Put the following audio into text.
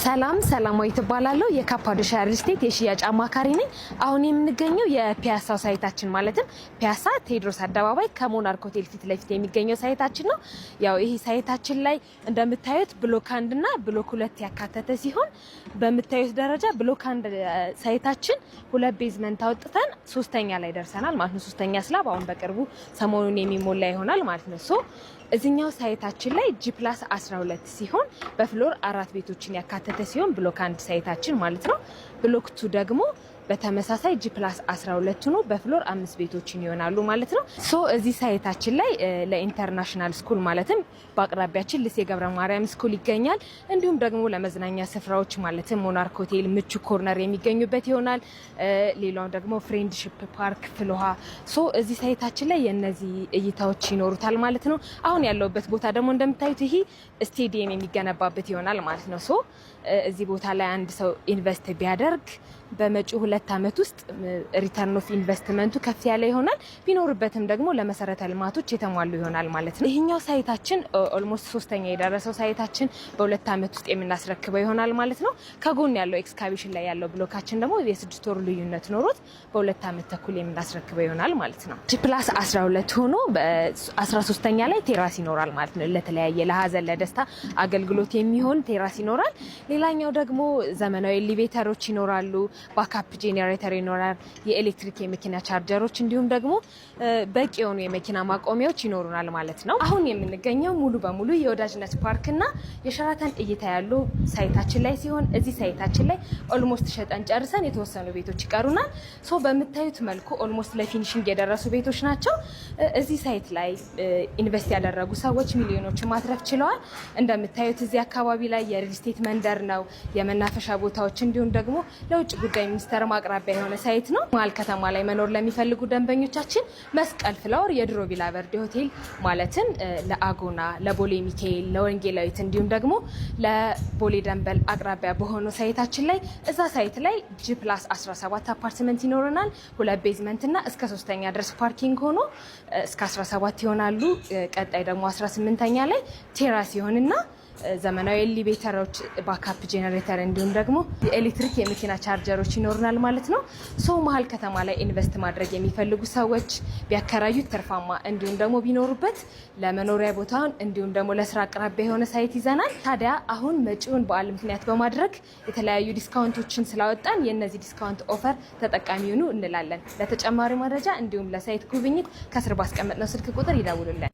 ሰላም ሰላማዊት እባላለሁ የካፓዶሻ ሪል ስቴት የሽያጭ አማካሪ ነኝ። አሁን የምንገኘው የፒያሳ ሳይታችን ማለትም ፒያሳ ቴዎድሮስ አደባባይ ከሞናርክ ሆቴል ፊት ለፊት የሚገኘው ሳይታችን ነው። ያው ይሄ ሳይታችን ላይ እንደምታዩት ብሎክ 1 እና ብሎክ 2 ያካተተ ሲሆን በምታዩት ደረጃ ብሎክ 1 ሳይታችን 2 ቤዝመንት አውጥተን 3ኛ ላይ ደርሰናል ማለት ነው። 3ኛ ስላብ አሁን በቅርቡ ሰሞኑን የሚሞላ ይሆናል ማለት ነው። እዚህኛው ሳይታችን ላይ G+12 ሲሆን በፍሎር 4 ቤቶችን ያካተተ ሲሆን ብሎክ 1 ሳይታችን ማለት ነው። ብሎክ 2 ደግሞ በተመሳሳይ G+12 ሆኖ በፍሎር 5 ቤቶችን ይሆናሉ ማለት ነው። እዚህ ሳይታችን ላይ ለኢንተርናሽናል ስኩል ማለትም በአቅራቢያችን ልሴ ገብረ ማርያም ስኩል ይገኛል። እንዲሁም ደግሞ ለመዝናኛ ስፍራዎች ማለትም ሞናርክ ሆቴል፣ ምቹ ኮርነር የሚገኙበት ይሆናል። ሌላው ደግሞ ፍሬንድሺፕ ፓርክ፣ ፍልውሃ እዚህ ሳይታችን ላይ የነዚህ እይታዎች ይኖሩታል ማለት ነው። አሁን ያለውበት ቦታ ደግሞ እንደምታዩት ይሄ ስቴዲየም የሚገነባበት ይሆናል ማለት ነው። እዚህ ቦታ ላይ አንድ ሰው ኢንቨስት ቢያደርግ በመጪው 2 ዓመት ውስጥ ሪተርን ኦፍ ኢንቨስትመንቱ ከፍ ያለ ይሆናል። ቢኖርበትም ደግሞ ለመሰረተ ልማቶች የተሟሉ ይሆናል ማለት ነው። ይሄኛው ሳይታችን ኦልሞስት 3ኛ የደረሰው ሳይታችን በ2 ዓመት ውስጥ የምናስረክበው ይሆናል ማለት ነው። ከጎን ያለው ኤክስካቬሽን ላይ ያለው ብሎካችን ደግሞ የ6 ወር ልዩነት ኖሮት በ2 ዓመት ተኩል የምናስረክበው ይሆናል ማለት ነው። G+12 ሆኖ በ13ኛ ላይ ቴራስ ይኖራል ማለት ነው። ለተለያየ ለሀዘን ለደስታ አገልግሎት የሚሆን ቴራስ ይኖራል። ሌላኛው ደግሞ ዘመናዊ ኤሌቬተሮች ይኖራሉ። ባካፕ ጄኔሬተር ይኖራል። የኤሌክትሪክ የመኪና ቻርጀሮች እንዲሁም ደግሞ በቂ የሆኑ የመኪና ማቆሚያዎች ይኖሩናል ማለት ነው። አሁን የምንገኘው ሙሉ በሙሉ የወዳጅነት ፓርክና የሸራተን እይታ ያለው ሳይታችን ላይ ሲሆን እዚህ ሳይታችን ላይ ኦልሞስት ሸጠን ጨርሰን የተወሰኑ ቤቶች ይቀሩናል። በምታዩት መልኩ ኦልሞስት ለፊኒሽንግ የደረሱ ቤቶች ናቸው። እዚህ ሳይት ላይ ኢንቨስት ያደረጉ ሰዎች ሚሊዮኖችን ማትረፍ ችለዋል። እንደምታዩት እዚህ አካባቢ ላይ የሪል ስቴት መንደር ነው። የመናፈሻ ቦታዎች እንዲሁም ደግሞ ለውጭ ጉዳይ ሚኒስቴር ማቅራቢያ የሆነ ሳይት ነው። መሀል ከተማ ላይ መኖር ለሚፈልጉ ደንበኞቻችን መስቀል ፍላወር የድሮ ቪላ ቨርዴ ሆቴል ማለትም ለአጎና፣ ለቦሌ ሚካኤል፣ ለወንጌላዊት እንዲሁም ደግሞ ለቦሌ ደንበል አቅራቢያ በሆነው ሳይታችን ላይ እዛ ሳይት ላይ G+17 አፓርትመንት ይኖረናል። 2 ቤዝመንት እና እስከ 3ኛ ድረስ ፓርኪንግ ሆኖ እስከ 17 ይሆናሉ። ቀጣይ ደግሞ 18ኛ ላይ ቴራስ ይሆንና ዘመናዊ ኤሌቬተሮች፣ ባካፕ ጄኔሬተር እንዲሁም ደግሞ የኤሌክትሪክ የመኪና ቻርጀሮች ይኖሩናል ማለት ነው። መሀል ከተማ ላይ ኢንቨስት ማድረግ የሚፈልጉ ሰዎች ቢያከራዩት ትርፋማ እንዲሁም ደግሞ ቢኖሩበት ለመኖሪያ ቦታውን እንዲሁም ደግሞ ለስራ አቅራቢያ የሆነ ሳይት ይዘናል። ታዲያ አሁን መጪውን በዓል ምክንያት በማድረግ የተለያዩ ዲስካውንቶችን ስላወጣን የነዚህ ዲስካውንት ኦፈር ተጠቃሚ ይሁኑ እንላለን። ለተጨማሪ መረጃ እንዲሁም ለሳይት ጉብኝት ከስር ባስቀመጥነው ስልክ ቁጥር ይደውሉልን።